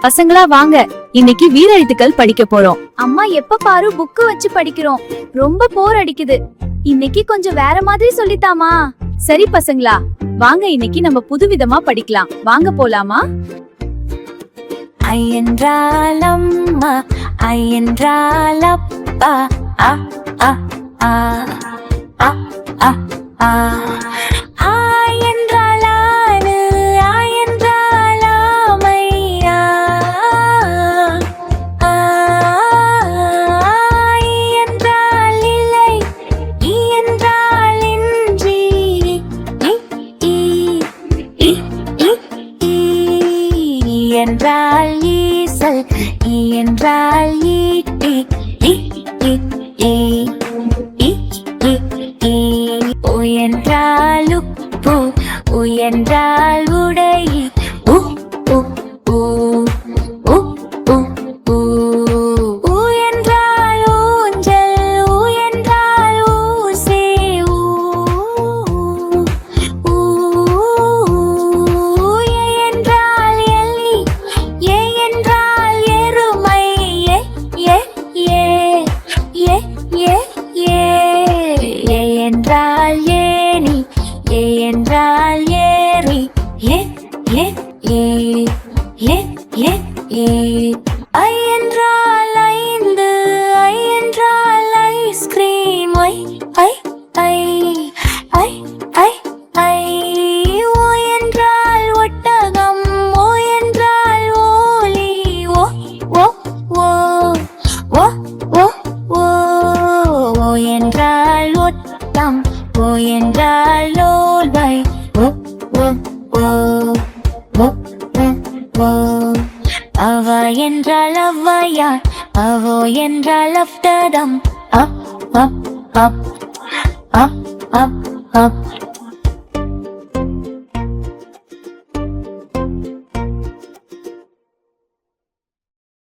பசங்களா வாங்க, இன்னைக்கு வீரெழுத்துக்கள் படிக்க போறோம். அம்மா எப்ப பாரு புக்கு வச்சு படிக்கிறோம், ரொம்ப போர் அடிக்குது. இன்னைக்கு கொஞ்சம் வேற மாதிரி சொல்லித்தாமா. சரி பசங்களா, வாங்க இன்னைக்கு நம்ம புதுவிதமா படிக்கலாம். வாங்க போலாமா? ஐ என்றால் அம்மா, ஐ என்றால் அப்பா, அ அ ஆ அ அ ஆ. ஆ என்றால் ஆடு, ஆ என்றால் ஆமை, ஆ ஆ. இ என்றால் இலை, இ என்றால் இன்றி, இ இ இ இ இ என்றால் ஈசல், இ என்றால் ஈட்டி, இ இ இ இ இ இ. உ என்றால் உப்பு, உ என்றால் உடை, உ உ உ உ உ உ. உ என்றால் ஊஞ்சல், உ என்றால் ஊசி, ஊ ஊ. ஏ என்றால் எலி, ஏ என்றால் எருமை, ஏ ஏ ஏ ஏ ஏ ஏ. ஏ என்றால் ஏணி, ஏ என்றால் ஏரி, ஏ ஏ ஏ ஏ ஏ ஏ. ஐ என்றால் ஐந்து, ஐ என்றால் ஐஸ்கிரீம், ஐ ஐ ஐ ஐ ஐ ஐ. ஓ என்றால் ஒட்டகம், ஓ என்றால் ஓலி, ஓ ஓ ஓ ஓ ஓ ஓ. ஓ என்றால் ஒட்டம், ஓ என்றால் ஓல்வை, ஓ ஓ ஓ ஓ ஓ ஓ. அவ என்றால் ஔவையார், அவோ என்றால் அப்டடம், அப் அப் அப் அப் அப் அப்.